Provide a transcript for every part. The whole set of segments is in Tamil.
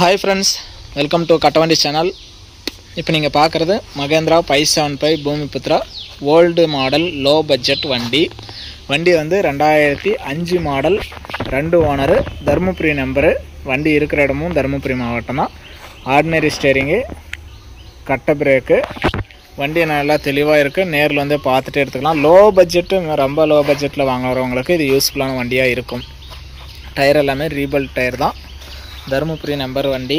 Hi friends, welcome to Kattavandi channel. இப்போ நீங்க பார்க்கிறது Mahindra 575 Bhumiputra old model low budget வண்டி. வண்டி வந்து 2005 மாடல், 2 ஓனர், தர்மபுரி நம்பர். வண்டி இருக்கிற இடமும் தர்மபுரி மாவட்டம் தான். ஆர்டினரி ஸ்டீரிங், கட்ட பிரேக். வண்டி நல்லா தெளிவா இருக்கு. நேர்ல வந்து பார்த்துட்டே எடுத்துக்கலாம். லோ பட்ஜெட், ரொம்ப லோ பட்ஜெட்ல வாங்குறவங்களுக்கு இது யூஸ்ஃபுல்லான வண்டியா இருக்கும். டயர் எல்லாமே ரீபில்ட் டயர் தான். தர்மபுரி நம்பர் வண்டி.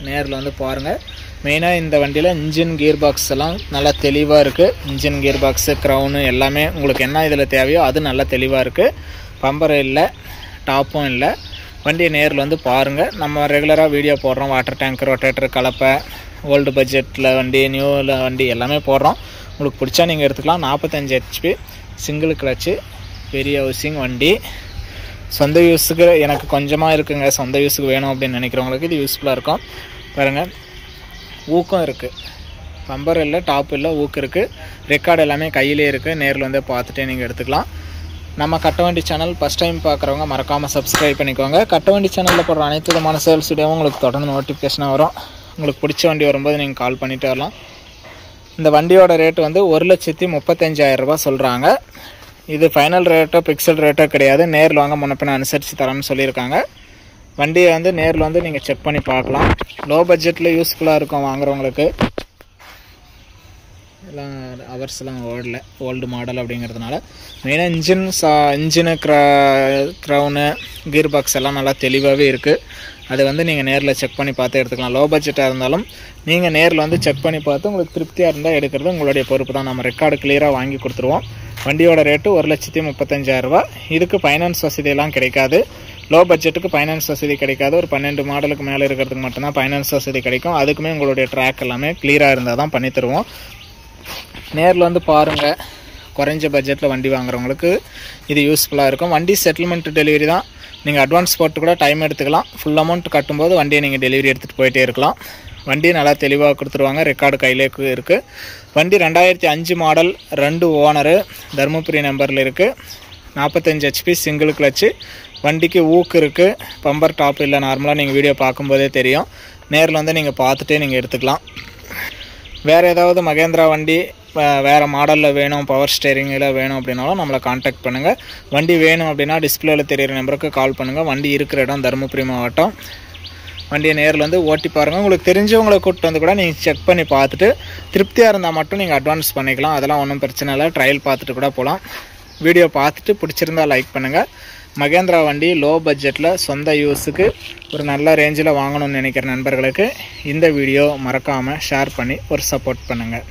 நேரில் வந்து பாருங்கள். மெயினாக இந்த வண்டியில் இன்ஜின் கியர் பாக்ஸ் எல்லாம் நல்லா தெளிவாக இருக்குது. இன்ஜின் கியர் பாக்ஸு, க்ரௌனு எல்லாமே உங்களுக்கு என்ன இதில் தேவையோ அது நல்லா தெளிவாக இருக்குது. பம்பர் இல்லை, டாப்பும் இல்லை. வண்டியை நேரில் வந்து பாருங்கள். நம்ம ரெகுலராக வீடியோ போடுறோம். வாட்டர் டேங்க், ரொட்டேட்டர், கலப்பை, ஓல்டு பட்ஜெட்டில் வண்டி, நியூவில் வண்டி எல்லாமே போடுறோம். உங்களுக்கு பிடிச்சா நீங்கள் எடுத்துக்கலாம். 45 HP சிங்கிள் கிளச்சு, பெரிய ஹவுசிங் வண்டி. சொந்த யூஸுக்கு எனக்கு கொஞ்சமாக இருக்குங்க, சொந்த யூஸுக்கு வேணும் அப்படின்னு நினைக்கிறவங்களுக்கு இது யூஸ்ஃபுல்லாக இருக்கும். பாருங்கள், ஊக்கம் இருக்குது. பம்பர் இல்லை, டாப் இல்லை, ஊக்கு இருக்குது. ரெக்கார்டு எல்லாமே கையிலே இருக்குது. நேரில் வந்து பார்த்துட்டே நீங்கள் எடுத்துக்கலாம். நம்ம கட்டவண்டி சேனல் ஃபஸ்ட் டைம் பார்க்குறவங்க மறக்காமல் சப்ஸ்கிரைப் பண்ணிக்கோங்க. கட்டவண்டி சேனலில் போடுற அனைத்து விதமான சேல்ஸ் வீடியோவும் உங்களுக்கு தொடர்ந்து நோட்டிஃபிகேஷனாக வரும். உங்களுக்கு பிடிச்ச வண்டி வரும்போது நீங்கள் கால் பண்ணிவிட்டு வரலாம். இந்த வண்டியோட ரேட்டு வந்து 1,35,000 சொல்கிறாங்க. இது ஃபைனல் ரேட்டோ பிக்சல் ரேட்டோ கிடையாது. நேரில் வாங்க முன்னப்பின அனுசரித்து தரேன்னு சொல்லியிருக்காங்க. வண்டியை வந்து நேரில் வந்து நீங்கள் செக் பண்ணி பார்க்கலாம். லோ பட்ஜெட்டில் யூஸ்ஃபுல்லாக இருக்கும் வாங்குறவங்களுக்கு. எல்லாம் ஹவர்ஸ்லாம் ஓடல, ஓல்டு மாடல் அப்படிங்கிறதுனால. மெயினாக இன்ஜினு க்ரௌனு, கியர் பாக்ஸ் எல்லாம் நல்லா தெளிவாகவே இருக்குது. அது வந்து நீங்கள் நேரில் செக் பண்ணி பார்த்து எடுத்துக்கலாம். லோ பட்ஜெட்டாக இருந்தாலும் நீங்கள் நேரில் வந்து செக் பண்ணி பார்த்து உங்களுக்கு திருப்தியாக இருந்தால் எடுக்கிறது உங்களுடைய பொறுப்பு தான். நம்ம ரெக்கார்டு கிளியராக வாங்கி கொடுத்துருவோம். வண்டியோட ரேட்டு 1,35,000. இதுக்கு ஃபைனான்ஸ் வசதியெல்லாம் கிடைக்காது. லோ பட்ஜெட்டுக்கு ஃபைனான்ஸ் வசதி கிடைக்காது. ஒரு 12 மாடலுக்கு மேலே இருக்கிறதுக்கு மட்டும்தான் ஃபைனான்ஸ் வசதி கிடைக்கும். அதுக்குமே உங்களுடைய ட்ராக் எல்லாமே கிளியராக இருந்தால் தான் பண்ணி தருவோம். நேரில் வந்து பாருங்கள். குறைஞ்ச பட்ஜெட்டில் வண்டி வாங்குறவங்களுக்கு இது யூஸ்ஃபுல்லாக இருக்கும். வண்டி செட்டில்மெண்ட் டெலிவரி தான். நீங்கள் அட்வான்ஸ் போட்டு கூட டைம் எடுத்துக்கலாம். ஃபுல் அமௌண்ட் கட்டும்போது வண்டியை நீங்கள் டெலிவரி எடுத்துகிட்டு போயிட்டே இருக்கலாம். வண்டி நல்லா தெளிவாக கொடுத்துருவாங்க. ரெக்கார்டு கையிலே இருக்குது. வண்டி 2005 மாடல், 2 ஓனரு, தர்மபுரி நம்பரில் இருக்குது. 45 HP சிங்கிள் கிளச்சு. வண்டிக்கு ஊக்கு இருக்குது. பம்பர் டாப் இல்லை. நார்மலாக நீங்கள் வீடியோ பார்க்கும்போதே தெரியும். நேரில் வந்து நீங்கள் பார்த்துட்டே நீங்கள் எடுத்துக்கலாம். வேறு ஏதாவது மகேந்திரா வண்டி வேறு மாடலில் வேணும், பவர் ஸ்டேரிங்கில் வேணும் அப்படின்னாலும் நம்மளை காண்டாக்ட் பண்ணுங்கள். வண்டி வேணும் அப்படின்னா டிஸ்பிளேவில் தெரியிற நம்பருக்கு கால் பண்ணுங்கள். வண்டி இருக்கிற இடம் தருமபுரி மாவட்டம். வண்டியை நேரில் வந்து ஓட்டி பாருங்கள். உங்களுக்கு தெரிஞ்சவங்களை கூப்பிட்டு வந்து கூட நீங்கள் செக் பண்ணி பார்த்துட்டு திருப்தியாக இருந்தால் மட்டும் நீங்கள் அட்வான்ஸ் பண்ணிக்கலாம். அதெல்லாம் ஒன்றும் பிரச்சனை இல்லை. ட்ரையல் பார்த்துட்டு கூட போகலாம். வீடியோ பார்த்துட்டு பிடிச்சிருந்தால் லைக் பண்ணுங்கள். மகேந்திரா வண்டி லோ பட்ஜெட்டில் சொந்த யூஸுக்கு ஒரு நல்ல ரேஞ்சில் வாங்கணும்னு நினைக்கிற நண்பர்களுக்கு இந்த வீடியோ மறக்காமல் ஷேர் பண்ணி ஒரு சப்போர்ட் பண்ணுங்கள்.